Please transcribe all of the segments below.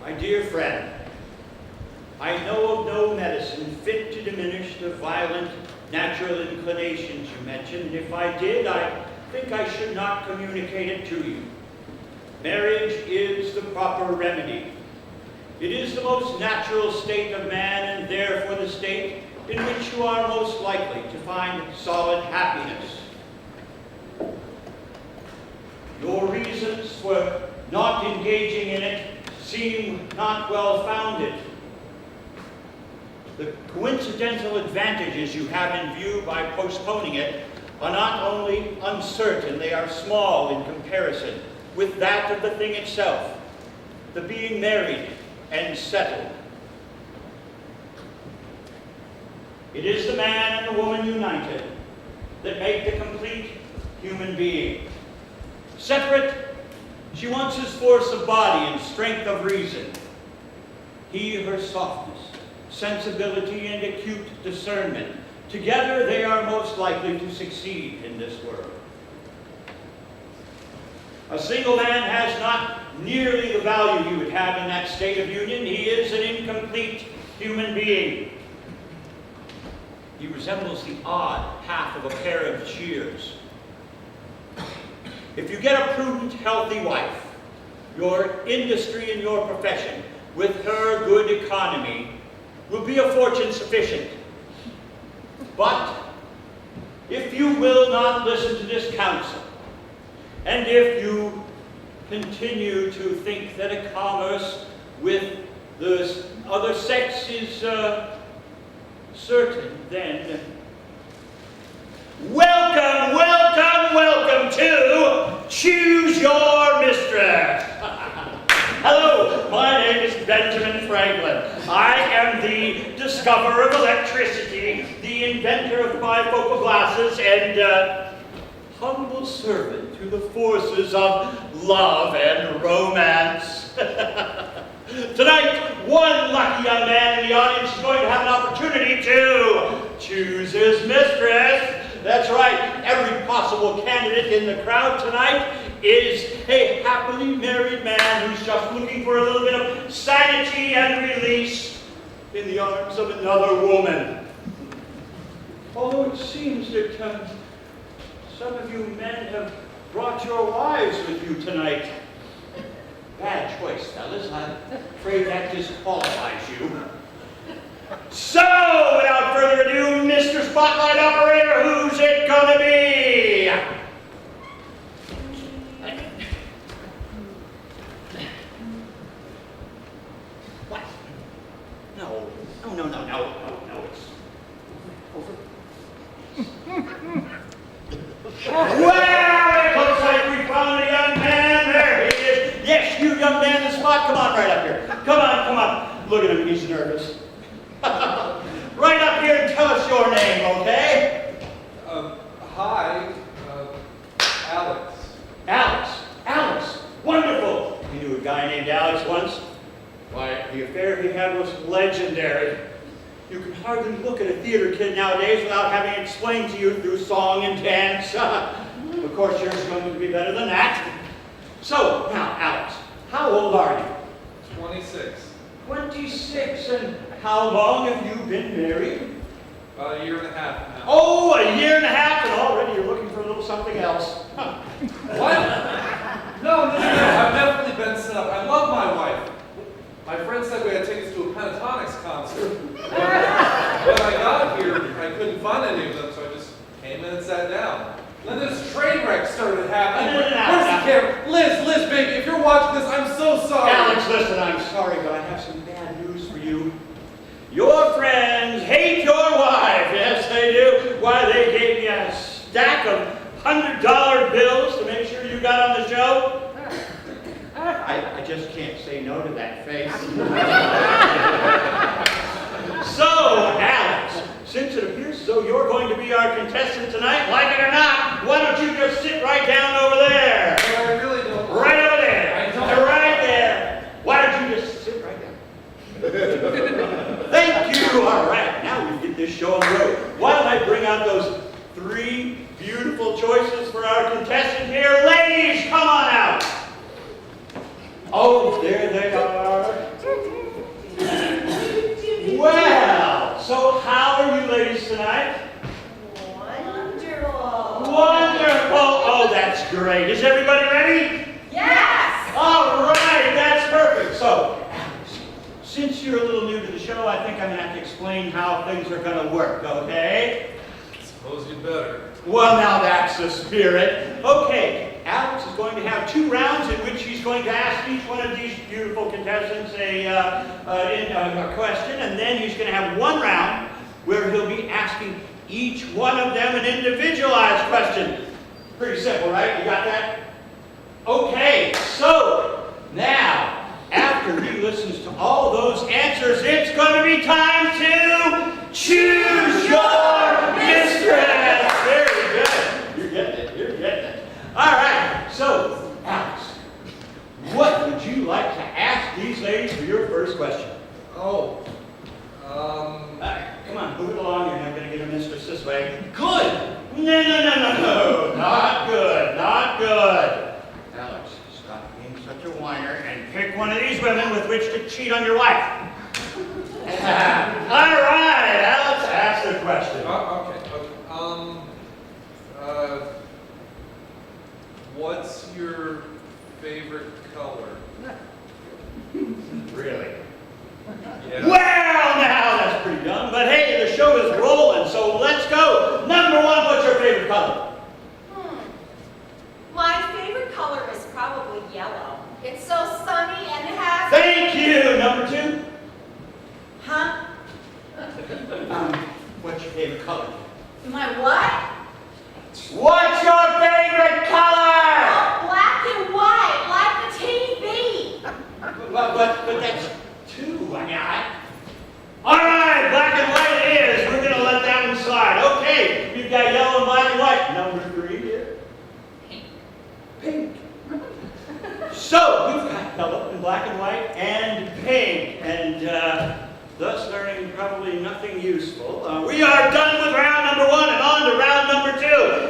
My dear friend, I know of no medicine fit to diminish the violent natural inclinations you mentioned, and if I did, I think I should not communicate it to you. Marriage is the proper remedy. It is the most natural state of man, and therefore the state in which you are most likely to find solid happiness. Your reasons for not engaging in it seem not well founded. The coincidental advantages you have in view by postponing it are not only uncertain, they are small in comparison with that of the thing itself, the being married and settled. It is the man and the woman united that make the complete human being. Separate, she wants his force of body and strength of reason. He her softness, sensibility, and acute discernment. Together they are most likely to succeed in this world. A single man has not nearly the value he would have in that state of union. He is an incomplete human being. He resembles the odd half of a pair of shears. If you get a prudent, healthy wife, your industry in your profession, with her good economy, will be a fortune sufficient. But if you will not listen to this counsel, and if you continue to think that a commerce with the other sex is certain, then welcome, welcome, welcome to Choose Your Mistress. Hello, my name is Benjamin Franklin. I am the discoverer of electricity, the inventor of bifocal glasses, and humble servant to the forces of love and romance. Tonight, one lucky young man in the audience is going to have an opportunity to choose his mistress. That's right, every possible candidate in the crowd tonight is a happily married man who's just looking for a little bit of sanity and release in the arms of another woman. Although it seems that some of you men have brought your wives with you tonight. Bad choice, fellas. I'm afraid that disqualifies you. So, without further ado, Mr. Spotlight Operator, who's it gonna be? What? No, it's over. Well, it looks like we found a young man. There he is. Yes, you young man in the spot. Come on right up here. Come on. Look at him, he's nervous. Right up here and tell us your name, okay? Hi, Alex. Alex. Wonderful. You knew a guy named Alex once? Why, the affair he had was legendary. You can hardly look at a theater kid nowadays without having it explained to you through song and dance. Of course, yours is going to be better than that. So, now, Alex, how old are you? 26. 26, and how long have you been married? About a year and a half now. Oh, a year and a half, and already you're looking for a little something else. Huh. What? No, I've definitely been set up. I love my wife. My friend said we had tickets to a Pentatonics concert. When I got here, I couldn't find any of them, so I just came in and sat down. Then this train wreck started happening. Where's the camera? Liz, baby, if you're watching this, I'm so sorry. Alex, listen, I'm sorry, but I have some bad news for you. Your friends hate your wife. Yes, they do. Why, they gave me a stack of $100 bills to make sure you got on the show. I just can't say no to that face. So, Alex, since it appears as though you're going to be our contestant tonight, like it or not, why don't you just sit right down over there? No, I really don't. Right over there. I don't. Right there. Why don't you just sit right down? Thank you. All right, now we get this show on the road. Why don't I bring out those 3 beautiful choices for our contestant here? Ladies, come on out. Oh, there they are. tonight? Wonderful. Wonderful. Oh, that's great. Is everybody ready? Yes. All right, that's perfect. So, Alex, since you're a little new to the show, I think I'm going to have to explain how things are going to work, okay? Suppose you'd better. Well, now that's the spirit. Okay, Alex is going to have 2 rounds in which he's going to ask each one of these beautiful contestants a question, and then he's going to have 1 round where he'll be asking each one of them an individualized question. Pretty simple, right? You got that? Okay, so now, after he listens to all those answers, it's going to be time to choose your mistress. Very good. You're getting it. You're getting it. All right. So, Alex, what would you like to ask these ladies for your first question? Oh, Come on, move it along. You're not going to get a mistress this way. good. No. Not good. Not good. Alex, stop being such a whiner and pick one of these women with which to cheat on your wife. All right, Alex, ask the question. Okay. What's your favorite color? Really? Yeah. Well, now that's pretty dumb, but hey, the show is rolling, so let's go. Number 1, what's your favorite color? My favorite color is probably yellow. It's so sunny and it has... Thank you. Number 2? Huh? What's your favorite color? My what? What's your favorite color? Oh, black and white, like the TV. But that's 2. All right, black and white it is. We're going to let that one slide. Okay, you've got yellow and black and white. Number 3 here. Pink. So, we've got yellow and black and white and pink. And thus learning probably nothing useful. We are done with round number 1 and on to round number 2.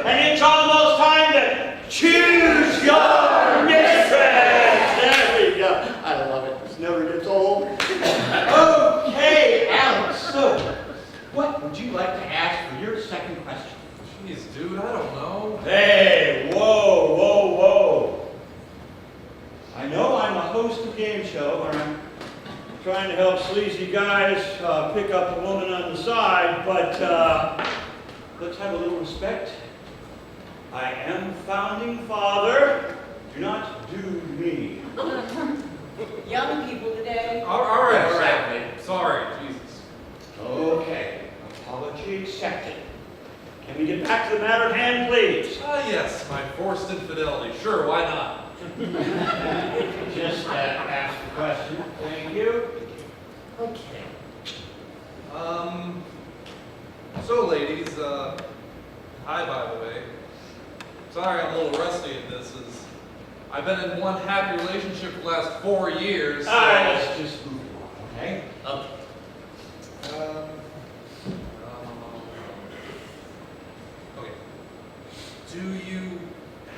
And it's almost time to choose your mistress. There we go. I love it. This never gets old. Okay, Alex. So, what would you like to ask for your second question? Jeez, dude, I don't know. Hey, whoa. I know I'm a host of a game show where I'm trying to help sleazy guys pick up a woman on the side, but let's have a little respect. I am founding father. Do not do me. Young people today. All right. Exactly. Sorry, Jesus. Okay, apology accepted. Can we get back to the matter at hand, please? Yes, my forced infidelity. Sure, why not? Just ask the question. Thank you. Okay. So ladies, hi by the way. Sorry I'm a little rusty at this. I've been in one happy relationship for the last 4 years. All right, let's just move along, okay? Okay. Do you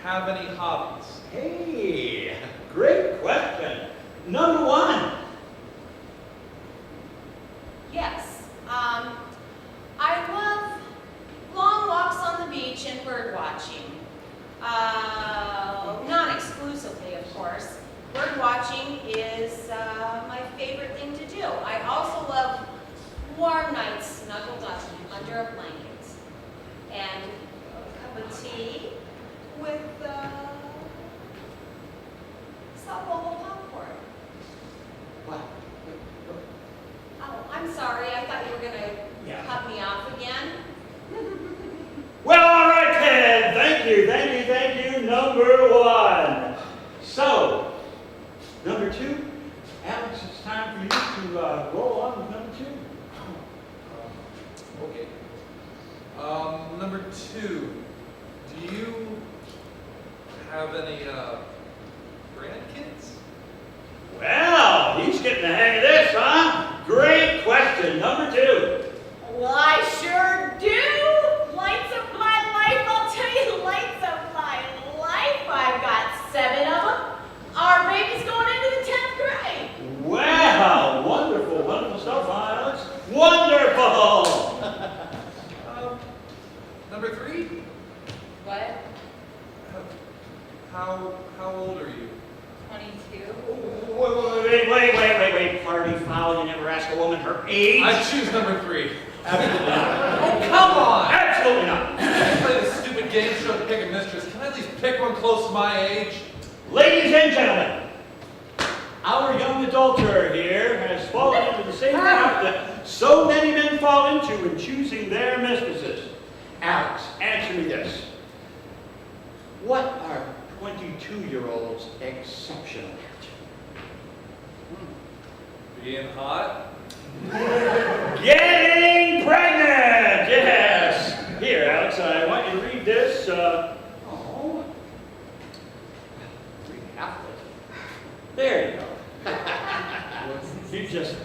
have any hobbies? Hey, great question. Number 1. Yes. I love long walks on the beach and bird watching. Not exclusively, of course. Bird watching is my favorite thing to do. I also love warm nights snuggled up under a blanket and a cup of tea with some bowl of popcorn. What? Oh, I'm sorry. I thought you were going to cut me off again. Well, all right, Ted. Thank you. Number 1. So, number 2, Alex, it's time for you to roll on with number 2. Okay. Number 2. Do you have any grandkids? Well, he's getting the hang of this, huh? Great question. Number 2. Well, I sure do. Lights of my life. I'll tell you, lights of my life. I've got 7 of them. Our baby's going into the 10th grade. Wow, wonderful stuff, huh, Alex? Wonderful. how old are you? 22. Wait. Party foul. You never ask a woman her age. I choose number 3. Absolutely not. Oh, come on! Absolutely not. I play this stupid game show to pick a mistress. Can I at least pick one close to my age? Ladies and gentlemen, our young adulterer here has fallen into the same trap that so many men fall into in choosing their mistresses. Alex, answer me this. What are 22-year-olds exceptional at? Being hot? Getting pregnant! Yes! Here, Alex, I want you to read this. Read half of it. There you go. You just,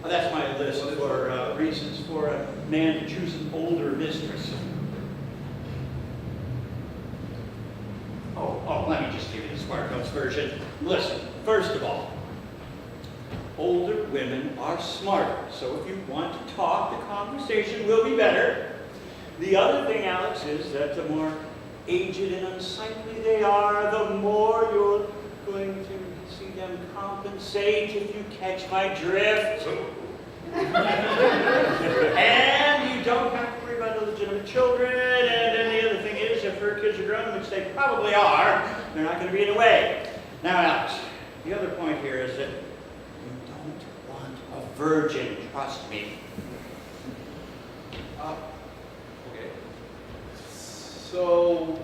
that's my list for reasons for a man to choose an older mistress. Oh, let me just give you the Smart Notes version. Listen, first of all, older women are smarter, so if you want to talk, the conversation will be better. The other thing, Alex, is that the more aged and unsightly they are, the more you're going to see them compensate, if you catch my drift. And you don't have to worry about illegitimate children, and then the other thing is, if her kids are grown, which they probably are, they're not going to be in the way. Now, Alex, the other point here is that you don't want a virgin, trust me. Okay. So,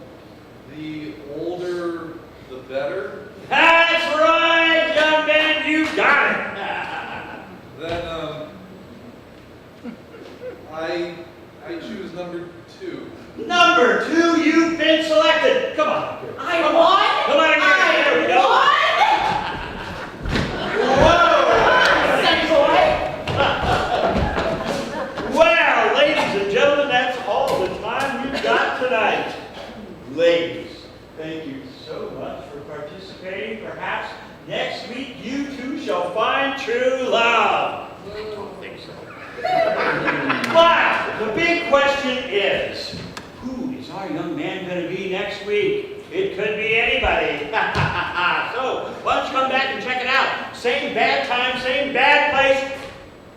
the older, the better? That's right, young man, you got it. Then, I choose number 2. Number 2, you've been selected. Come on. I Come won? on. Come on, here we go. Whoa! Well, ladies and gentlemen, that's all the time we've got tonight. Ladies, thank you so much for participating. Perhaps next week you too shall find true love. I don't think so. But the big question is, who is our young man going to be next week? It could be anybody. So, why don't you come back and check it out? Same bad time, same bad place.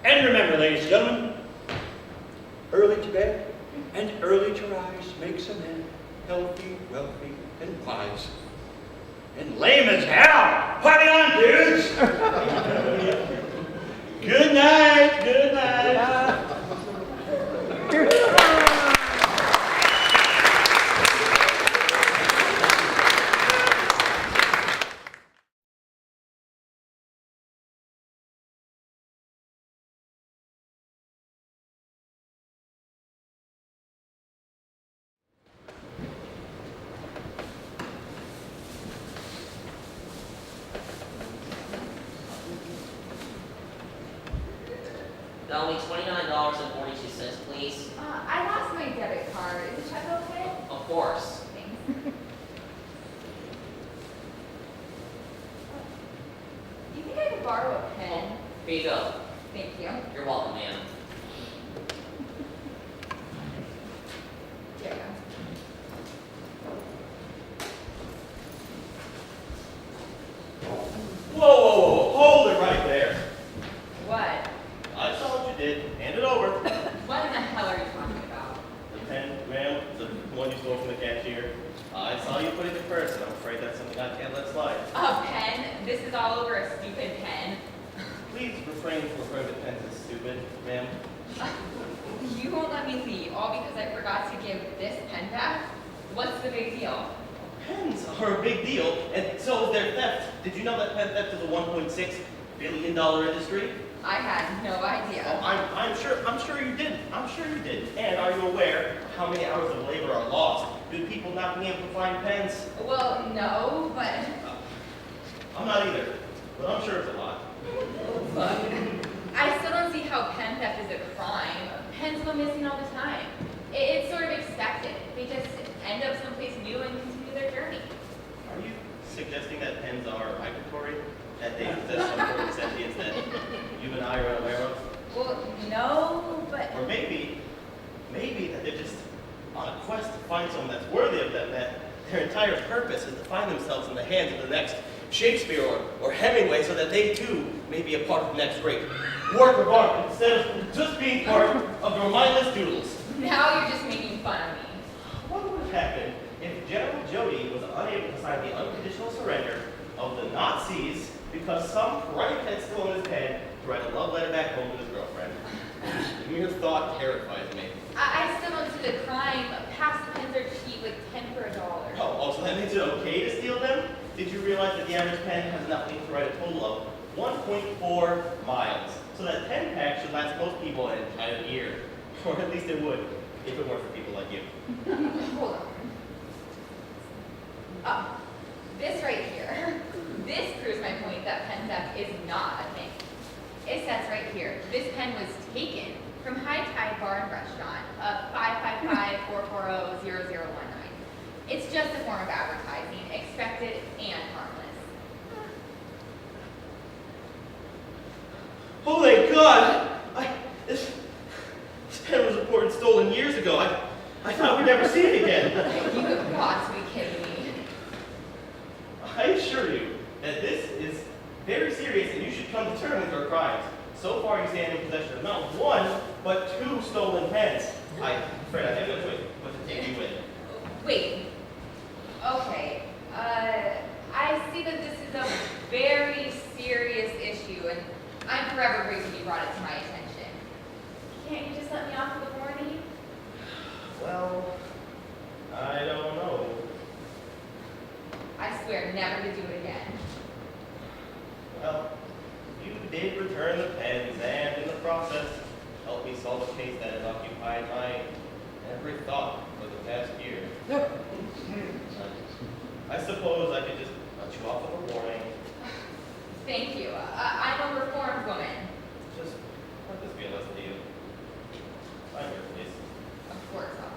And remember, ladies and gentlemen, early to bed and early to rise makes a man healthy, wealthy, and wise. And lame as hell. Party on, dudes! Good night, good night. Only $29.42, please. I lost my debit card. Is the check okay? Of course. Thanks. Do you think I could borrow a pen? Here you go. Thank you. You're welcome, ma'am. There you go. Whoa, hold it right there. What? I saw what you did. Hand it over. What in the hell are you talking about? The pen, ma'am, the one you stole from the cashier. I saw you put it in your purse, and I'm afraid that's something I can't let slide. A pen? This is all over a stupid pen. Please refrain from referring to pens as stupid, ma'am. You won't let me leave, all because I forgot to give this pen back? What's the big deal? Pens are a big deal, and so is their theft. Did you know that pen theft is a $1.6 billion industry? I had no Oh, idea. I'm sure you did. I'm sure you did. And are you aware of how many hours of labor are lost due to people not being able to find pens? Well, no, but I'm not either, but I'm sure it's a lot. look, I still don't see how pen theft is a crime. Pens go missing all the time. It's sort of expected. They just end up someplace new and continue their journey. Are you suggesting that pens are migratory? That they possess some sort of sentience that you and I are unaware of? Well, no, but Or maybe that they're just on a quest to find someone that's worthy of that Their entire purpose is to find themselves in the hands of the next Shakespeare or Hemingway so that they too may be a part of the next great work of art instead of just being part of their mindless doodles. Now you're just making fun of me. What would have happened if General Jody was unable to sign the unconditional surrender of the Nazis because some bright had stolen his pen to write a love letter back home to his girlfriend? The mere thought terrifies me. I still don't see the crime. Past pens are cheap, like 10 for $1. Oh, so that makes it okay to steal them? Did you realize that the average pen has enough ink to write a total of 1.4 miles? So that 10 packs should last most people an entire year. Or at least it would, if it weren't for people like you. Hold on. Oh, this right here. This proves my point that pen theft is not a thing. It says right here, this pen was taken from High Tide Bar and Restaurant of 555-440-0019. It's just a form of advertising, expected and harmless. Oh my God! This pen was reported stolen years ago. I thought we'd never see it again. You have got to be kidding me. I assure you that this is very serious and you should come to terms with your crimes. So far you stand in possession of not one, but 2 stolen pens. I'm afraid I have no choice but to take you in. Wait. Okay. I see that this is a very serious issue, and I'm forever grateful you brought it to my attention. Can't you just let me off with a warning? Well, I don't know. I swear never to do it again. Well, you did return the pens and in the process helped me solve a case that has occupied my every thought for the past year. I suppose I could just let you off with a warning. Thank you. I'm a reformed woman. Just let this be a lesson to you. Sign here, please. Of course, officer.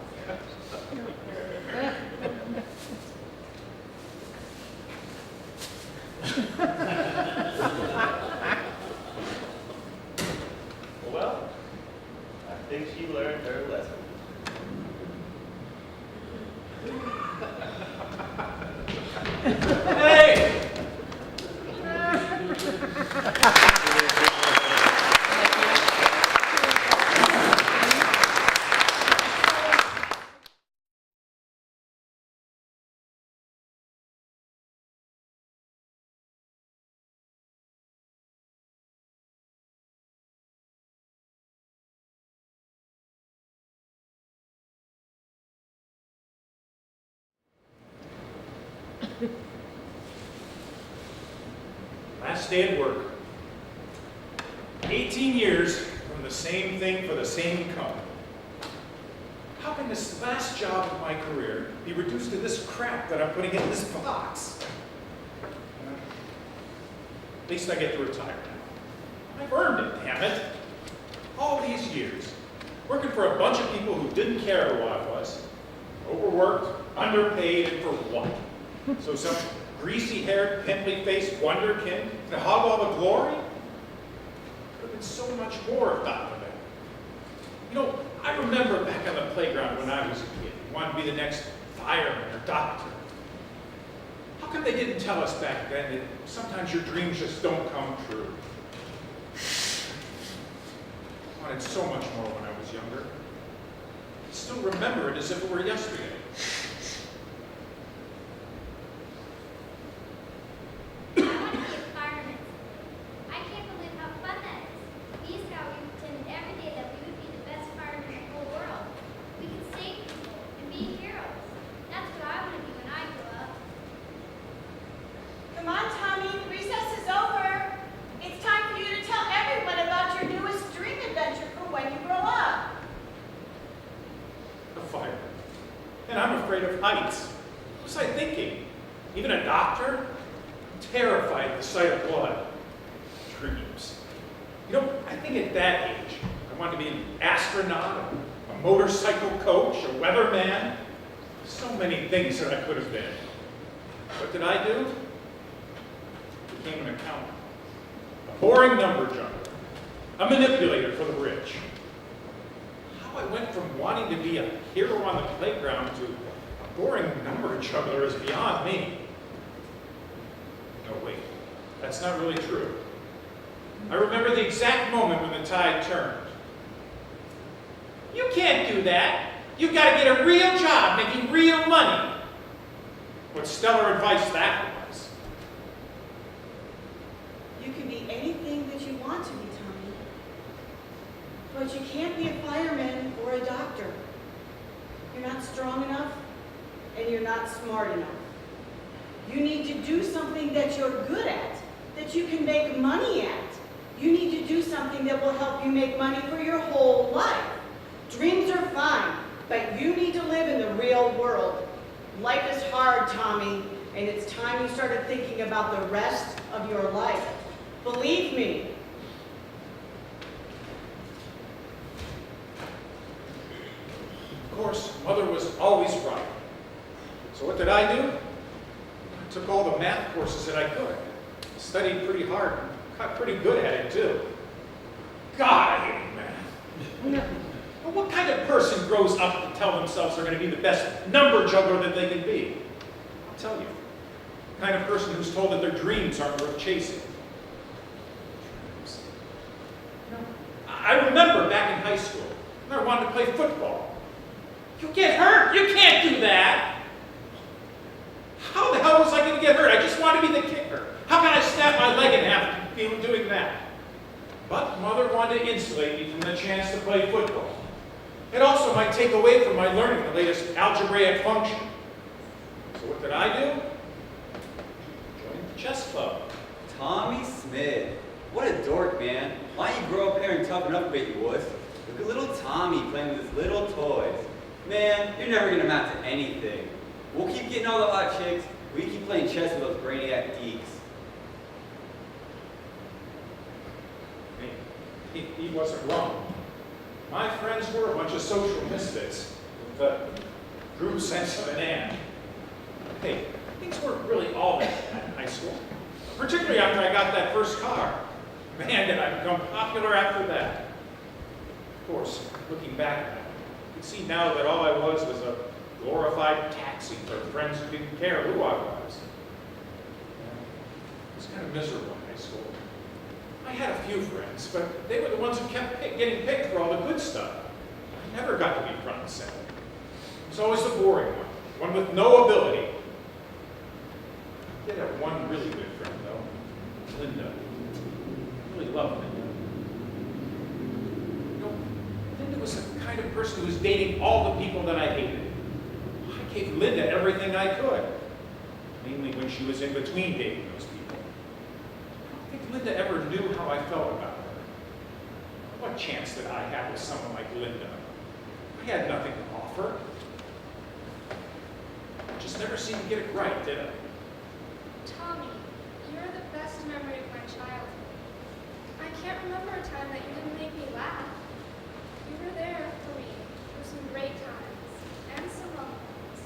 Well, I think she learned her lesson. Hey! Last day at work. 18 years from the same thing for the same company. How can this last job of my career be reduced to this crap that I'm putting in this box? At least I get to retire now. I've earned it, damn it. All these years, working for a bunch of people who didn't care who I was, overworked, underpaid, and for what? So some greasy-haired, pimply-faced wonderkin to hog all the glory? Could have been so much more if that were there. You know, I remember back on the playground when I was a kid, wanted to be the next fireman or doctor. How come they didn't tell us back then that sometimes your dreams just don't come true? I wanted so much more when I was younger. I still remember it as if it were yesterday. Come on, Tommy, recess is over. It's time for you to tell everyone about your newest dream adventure for when you grow up. A fireman. And I'm afraid of heights. What was I thinking? Even a doctor? I'm terrified at the sight of blood. Dreams. You know, I think at that age, I wanted to be an astronaut, a motorcycle coach, a weatherman. So many things that I could have been. What did I do? Became an accountant. A boring number junker. A manipulator for the rich. How I went from wanting to be a hero on the playground to a boring number juggler is beyond me. No, wait, that's not really true. I remember the exact moment when the tide turned. You can't do that. You've got to get a real job making real money. What stellar advice that was. You can be anything that you want to be, Tommy. But you can't be a fireman or a doctor. You're not strong enough, and you're not smart enough. You need to do something that you're good at, that you can make money at. You need to do something that will help you make money for your whole life. Dreams are fine, but you need to live in the real world. Life is hard, Tommy, and it's time you started thinking about the rest of your life. Believe me. Of course, Mother was always right. So what did I do? I took all the math courses that I could. Studied pretty hard, got pretty good at it too. God, I hate math. But what kind of person grows up to tell themselves they're going to be the best number juggler that they can be? I'll tell you. The kind of person who's told that their dreams aren't worth chasing. I remember back in high school, when I wanted to play football. You'll get hurt. You can't do that. How the hell was I going to get hurt? I just want to be the kicker. How can I snap my leg in half doing that? But Mother wanted to insulate me from the chance to play football. It also might take away from my learning the latest algebraic function. So what did I do? Joined the chess club. Tommy Smith. What a dork, man. Why don't you grow up here and toughen up a bit, you wuss? Look at little Tommy playing with his little toys. Man, you're never gonna amount to anything. We'll keep getting all the hot chicks. We keep playing chess with those brainiac geeks. He wasn't wrong. My friends were a bunch of social misfits with a true sense of an and. Hey, things weren't really all that bad in high school. Particularly after I got that first car. Man, did I become popular after that. Of course, looking back, I can see now that all I was a glorified taxi for friends who didn't care who I was. It was kind of miserable in high school. I had a few friends, but they were the ones who kept getting picked for all the good stuff. I never got to be front and center. It was always the boring one with no ability. I did have one really good friend, though, Linda. I really loved Linda. You know, Linda was the kind of person who was dating all the people that I hated. I gave Linda everything I could, mainly when she was in between dating those people. I don't think Linda ever knew how I felt about her. What chance did I have with someone like Linda? I had nothing to offer. I just never seemed to get it right, did I? Tommy, you're the best memory of my childhood. I can't remember a time that you didn't make me laugh. You were there for me through some great times and some rough ones.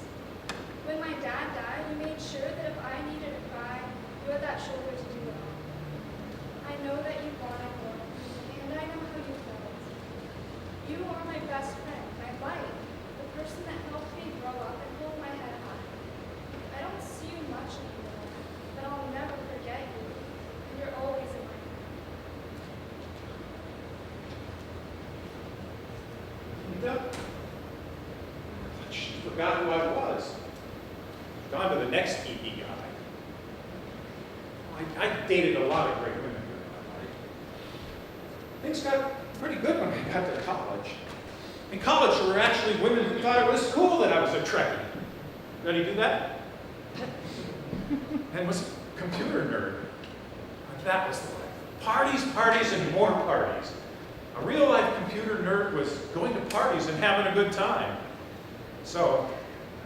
When my dad died, you made sure that if I needed to cry, you had that shoulder to do it all. I know that you wanted more from me, and I know how you felt. You are my best friend, my light, the person that helped me grow up and hold my head high. I don't see you much anymore, but I'll never forget you, and you're always in my heart. Linda? I thought she forgot who I was. Gone to the next geeky guy. I dated a lot of great women during my life. Things got pretty good when I got to college. In college, there were actually women who thought it was cool that I was a Trekkie. Ready to do that? And was a computer nerd. But that was the life. Parties, parties, and more parties. A real-life computer nerd was going to parties and having a good time. So,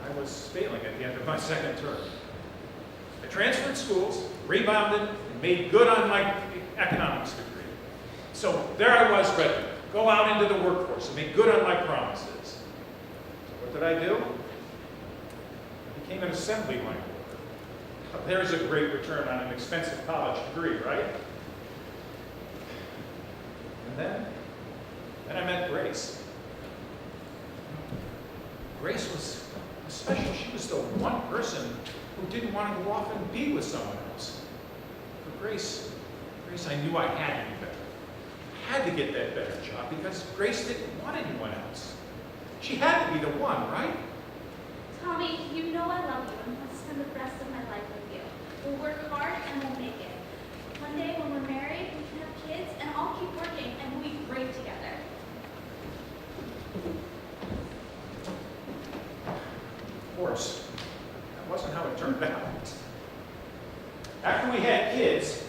I was failing at the end of my second term. I transferred schools, rebounded, and made good on my economics degree. So there I was ready to go out into the workforce and make good on my promises. So what did I do? I became an assembly line worker. There's a great return on an expensive college degree, right? And then I met Grace. Grace was Especially she was the one person who didn't want to go off and be with someone else. For Grace, I knew I had to be better. I had to get that better job because Grace didn't want anyone else. She had to be the one, right? Tommy, you know I love you and want to spend the rest of my life with you. We'll work hard and we'll make it. One day when we're married, we can have kids and I'll keep working and we'll be great together. Of course, that wasn't how it turned out. After we had kids,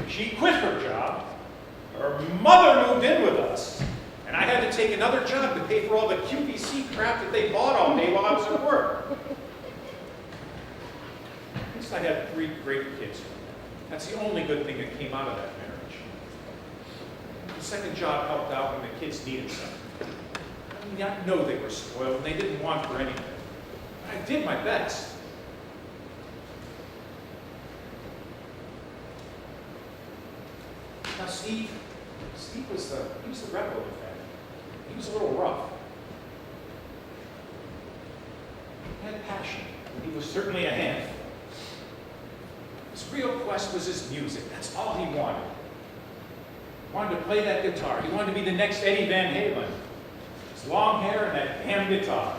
she quit her job, her mother moved in with us, and I had to take another job to pay for all the QVC crap that they bought all day while I was at work. At least I had 3 great kids. That's the only good thing that came out of that marriage. The second job helped out when the kids needed something. I mean, I know they were spoiled and they didn't want for anything. I did my best. Now Steve was the rebel of the family. He was a little rough. He had passion, and he was certainly a handful. His real quest was his music. That's all he wanted. He wanted to play that guitar. He wanted to be the next Eddie Van Halen. His long hair and that damn guitar.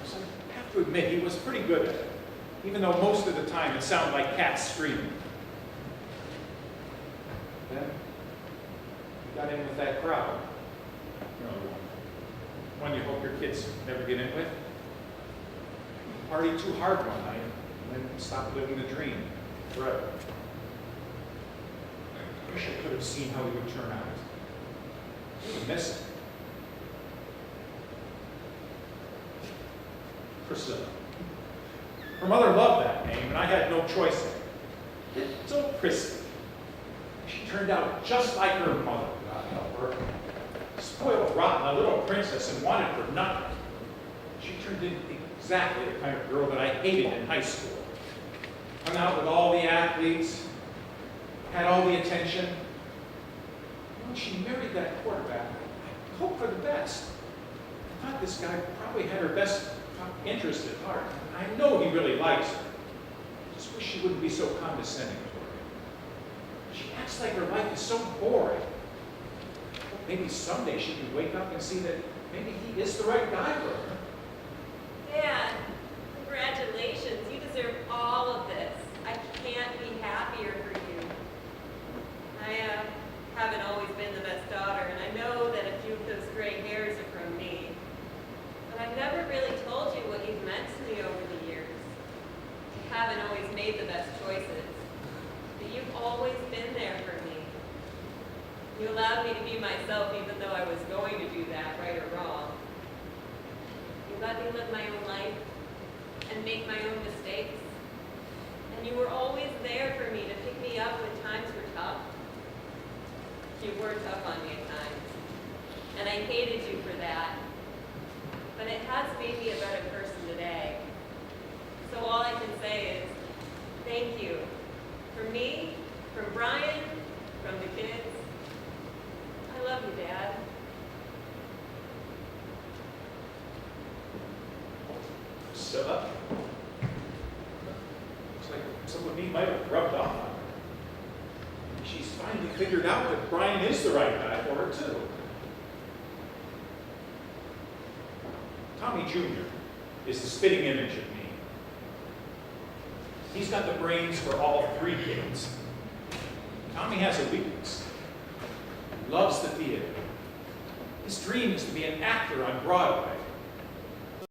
So I have to admit, he was pretty good at it, even though most of the time it sounded like cats screaming. Then he got in with that crowd. You know, the one you hope your kids never get in with. He partied too hard one night and then stopped living the dream forever. I wish I could have seen how he would turn out. He would miss it. Priscilla. Her mother loved that name, and I had no choice in it. So Prissy. She turned out just like her mother, God help her. Spoiled, rotten, a little princess and wanted for nothing. She turned into exactly the kind of girl that I hated in high school. Hung out with all the athletes, had all the attention. When she married that quarterback, I hoped for the best. I thought this guy probably had her best interest at heart. I know he really likes her. Just wish she wouldn't be so condescending toward him. She acts like her life is so boring. Maybe someday she could wake up and see that maybe he is the right guy for her. Dad, congratulations. You deserve all of this. I can't be happier for you. I haven't always been the best daughter, and I know that a few of those gray hairs are from me. But I've never really told you what you've meant to me over the years. You haven't always made the best choices, but you've always been there for me. You allowed me to be myself even though I was going to do that, right or wrong. You let me live my own life and make my own mistakes. And you were always there for me to pick me up when times were tough. You were tough on me at times. And I hated you for that. But it has made me a better person today. So all I can say is, thank you. From me, from Brian, from the kids. I love you, Dad. Priscilla? Looks like some of me might have rubbed off on her. She's finally figured out that Brian is the right guy for her, too. Tommy Jr. is the spitting image of me. He's got the brains for all 3 kids. Tommy has a weakness. He loves the theater. His dream is to be an actor on Broadway.